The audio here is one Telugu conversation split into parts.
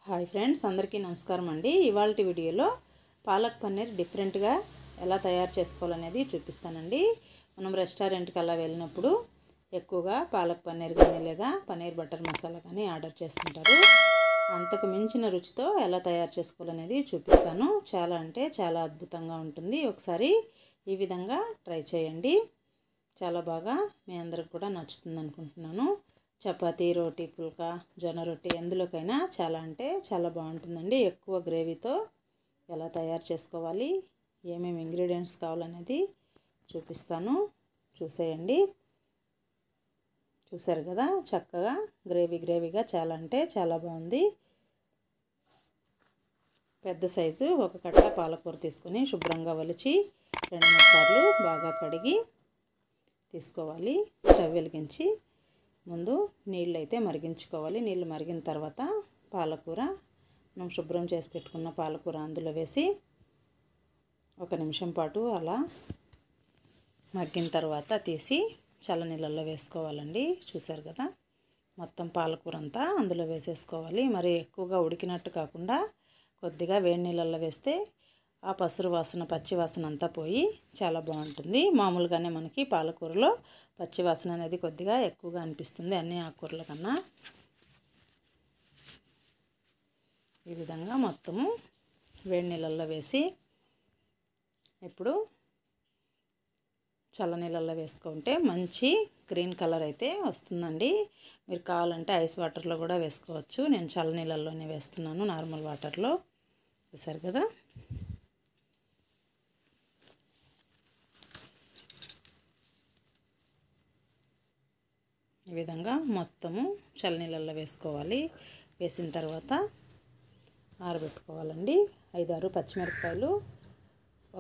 హాయ్ ఫ్రెండ్స్, అందరికీ నమస్కారం అండి. ఇవాల్టి వీడియోలో పాలక్ పన్నీర్ డిఫరెంట్గా ఎలా తయారు చేసుకోవాలనేది చూపిస్తానండి. మనం రెస్టారెంట్కి అలా వెళ్ళినప్పుడు ఎక్కువగా పాలక్ పన్నీర్ కానీ లేదా పన్నీర్ బటర్ మసాలా కానీ ఆర్డర్ చేస్తుంటారు. అంతకు మించిన రుచితో ఎలా తయారు చేసుకోవాలనేది చూపిస్తాను. చాలా అంటే చాలా అద్భుతంగా ఉంటుంది. ఒకసారి ఈ విధంగా ట్రై చేయండి. చాలా బాగా మీ అందరికి కూడా నచ్చుతుంది అనుకుంటున్నాను. చపాతీ, రోటీ, పుల్కా, జొన్న రొట్టి ఎందులోకైనా చాలా అంటే చాలా బాగుంటుందండి. ఎక్కువ గ్రేవీతో ఎలా తయారు చేసుకోవాలి, ఏమేమి ఇంగ్రీడియంట్స్ కావాలనేది చూపిస్తాను. చూసేయండి. చూసారు కదా, చక్కగా గ్రేవీగా చాలా అంటే చాలా బాగుంది. పెద్ద సైజు ఒక కట్ట పాలకూర తీసుకొని శుభ్రంగా ఒలిచి 2-3 సార్లు బాగా కడిగి తీసుకోవాలి. స్టవ్ వెలిగించి ముందు నీళ్ళు అయితే మరిగించుకోవాలి. నీళ్ళు మరిగిన తర్వాత పాలకూర, మనం శుభ్రం చేసి పెట్టుకున్న పాలకూర అందులో వేసి 1 నిమిషం పాటు అలా మగ్గిన తర్వాత తీసి చల్లనీళ్ళల్లో వేసుకోవాలండి. చూసారు కదా, మొత్తం పాలకూర అంతా అందులో వేసేసుకోవాలి. మరి ఎక్కువగా ఉడికినట్టు కాకుండా కొద్దిగా వేడి నీళ్ళల్లో వేస్తే ఆ పసురు వాసన, పచ్చి వాసన అంతా పోయి చాలా బాగుంటుంది. మామూలుగానే మనకి పాలకూరలో పచ్చి వాసన అనేది కొద్దిగా ఎక్కువగా అనిపిస్తుంది అన్ని ఆకుకూరల కన్నా. ఈ విధంగా మొత్తము వేడి నీళ్ళల్లో వేసి ఇప్పుడు చల్లనీళ్ళల్లో వేసుకుంటే మంచి గ్రీన్ కలర్ అయితే వస్తుందండి. మీరు కావాలంటే ఐస్ వాటర్లో కూడా వేసుకోవచ్చు. నేను చల్లనీళ్ళల్లోనే వేస్తున్నాను, నార్మల్ వాటర్లో. చూసారు కదా, ఈ విధంగా మొత్తము చల్లనీళ్ళల్లో వేసుకోవాలి. వేసిన తర్వాత ఆరబెట్టుకోవాలండి. 5-6 పచ్చిమిరపకాయలు,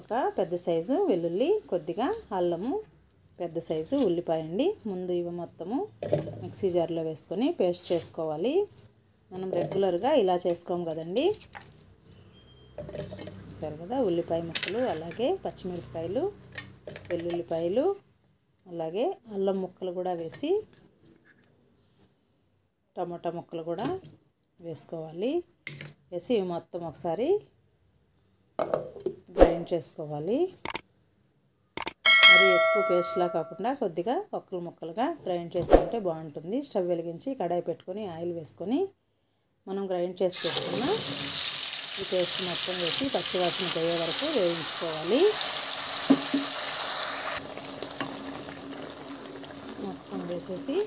ఒక పెద్ద సైజు వెల్లుల్లి, కొద్దిగా అల్లము, పెద్ద సైజు ఉల్లిపాయ అండి. ముందు ఇవి మొత్తము మిక్సీ జార్లో వేసుకొని పేస్ట్ చేసుకోవాలి. మనం రెగ్యులర్గా ఇలా చేసుకోం కదండి. సరే కదా, ఉల్లిపాయ ముక్కలు, అలాగే పచ్చిమిరపకాయలు, వెల్లుల్లిపాయలు, అలాగే అల్లం ముక్కలు కూడా వేసి టమాటా ముక్కలు కూడా వేసుకోవాలి. వేసి ఇవి మొత్తం ఒకసారి గ్రైండ్ చేసుకోవాలి. మరి ఎక్కువ పేస్ట్లా కాకుండా కొద్దిగా ముక్కలుగా గ్రైండ్ చేసుకుంటే బాగుంటుంది. స్టవ్ వెలిగించి కడాయి పెట్టుకొని ఆయిల్ వేసుకొని మనం గ్రైండ్ చేసి పెట్టుకున్న ఈ పేస్ట్ మొత్తం వేసి పచ్చివాసన పోయే వరకు వేయించుకోవాలి. మొత్తం వేసేసి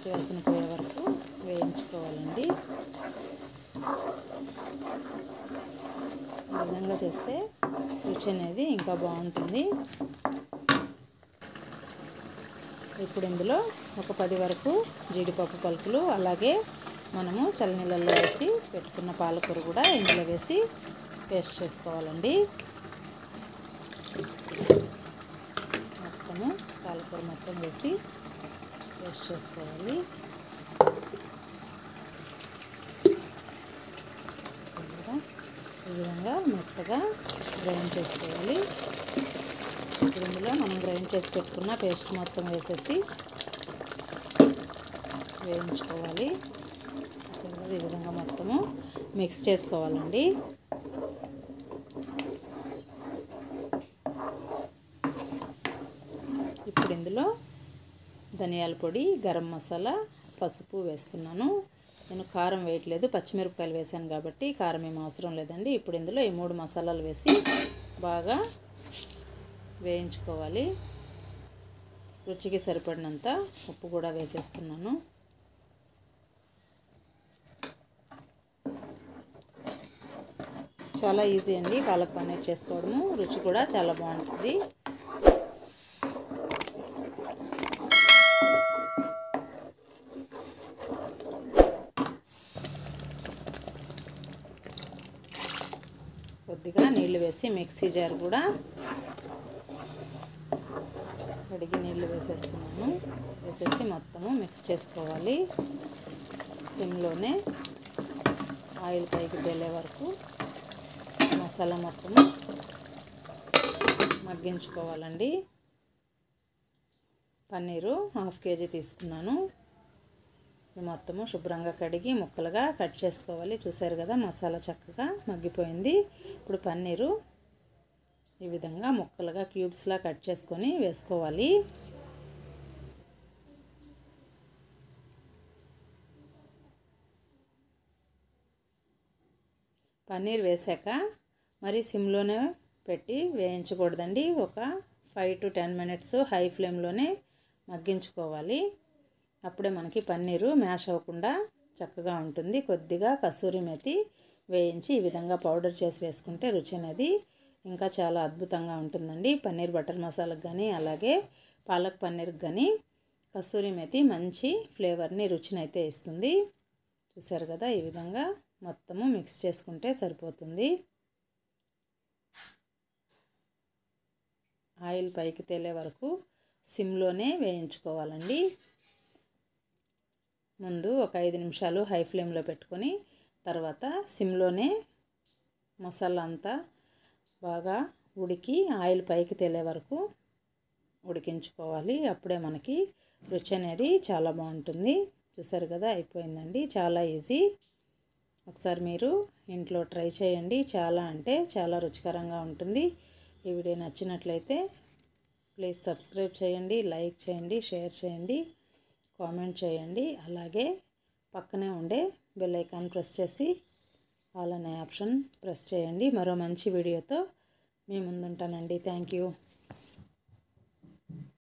పచ్చివాసన పోయే వరకు వేయించుకోవాలండి. ఈ విధంగా చేస్తే రుచి అనేది ఇంకా బాగుంటుంది. ఇప్పుడు ఇందులో ఒక 10 వరకు జీడిపప్పు పలుకులు, అలాగే మనము చల్లనీళ్ళల్లో వేసి పెట్టుకున్న పాలకూర కూడా ఇందులో వేసి పేస్ట్ చేసుకోవాలండి. మొత్తము పాలకూర మొత్తం వేసి పేస్ట్ చేసుకోవాలి. ఈ విధంగా మెత్తగా గ్రైండ్ చేసుకోవాలి. ఇప్పుడు ఇందులో మనం గ్రైండ్ చేసి పెట్టుకున్న పేస్ట్ మొత్తం వేసేసి వేయించుకోవాలి. ఈ విధంగా మొత్తము మిక్స్ చేసుకోవాలండి. ఇప్పుడు ఇందులో ధనియాల పొడి, గరం మసాలా, పసుపు వేస్తున్నాను. నేను కారం వేయట్లేదు, పచ్చిమిరపకాయలు వేసాను కాబట్టి కారం ఏం అవసరం లేదండి. ఇప్పుడు ఇందులో ఈ 3 మసాలాలు వేసి బాగా వేయించుకోవాలి. రుచికి సరిపడినంత ఉప్పు కూడా వేసేస్తున్నాను. చాలా ఈజీ అండి పాలక్ పన్నీర్ చేసుకోవడము. రుచి కూడా చాలా బాగుంటుంది. కొద్దిగా నీళ్లు వేసి మిక్సీ జార్ కూడా కడిగి నీళ్లు వేసేస్తున్నాను. వేసేసి మొత్తము మిక్స్ చేసుకోవాలి. సిమ్లోనే ఆయిల్ పైకి తేలే వరకు మసాలా మొత్తము మగ్గించుకోవాలండి. పన్నీరు 1/2 కేజీ తీసుకున్నాను. మొత్తము శుభ్రంగా కడిగి ముక్కలుగా కట్ చేసుకోవాలి. చూసారు కదా మసాలా చక్కగా మగ్గిపోయింది. ఇప్పుడు పన్నీరు ఈ విధంగా ముక్కలుగా క్యూబ్స్లా కట్ చేసుకొని వేసుకోవాలి. పన్నీర్ వేసాక మరి సిమ్లోనే పెట్టి వేయించకూడదండి. ఒక 5 to 10 మినిట్స్ హై ఫ్లేమ్లోనే మగ్గించుకోవాలి. అప్పుడే మనకి పన్నీరు మ్యాష్ అవ్వకుండా చక్కగా ఉంటుంది. కొద్దిగా కసూరి మేతి వేయించి ఈ విధంగా పౌడర్ చేసి వేసుకుంటే రుచి అనేది ఇంకా చాలా అద్భుతంగా ఉంటుందండి. పన్నీర్ బటర్ మసాలాకు కానీ అలాగే పాలక్ పన్నీర్కి కానీ కసూరి మేతి మంచి ఫ్లేవర్ని రుచిని అయితే ఇస్తుంది. చూసారు కదా ఈ విధంగా మొత్తము మిక్స్ చేసుకుంటే సరిపోతుంది. ఆయిల్ పైకి తేలే వరకు సిమ్లోనే వేయించుకోవాలండి. ముందు ఒక 5 నిమిషాలు హై ఫ్లేమ్లో పెట్టుకొని తర్వాత సిమ్లోనే మసాలా అంతా బాగా ఉడికి ఆయిల్ పైకి తేలే వరకు ఉడికించుకోవాలి. అప్పుడే మనకి రుచి అనేది చాలా బాగుంటుంది. చూసారు కదా అయిపోయిందండి. చాలా ఈజీ. ఒకసారి మీరు ఇంట్లో ట్రై చేయండి. చాలా అంటే చాలా రుచికరంగా ఉంటుంది. ఈ వీడియో నచ్చినట్లయితే ప్లీజ్ సబ్స్క్రైబ్ చేయండి, లైక్ చేయండి, షేర్ చేయండి, కామెంట్ చేయండి. అలాగే పక్కనే ఉండే బెల్ ఐకాన్ ప్రెస్ చేసి ఆల్ అనే ఆప్షన్ ప్రెస్ చేయండి. మరో మంచి వీడియోతో మీ ముందుంటానండి. Thank you.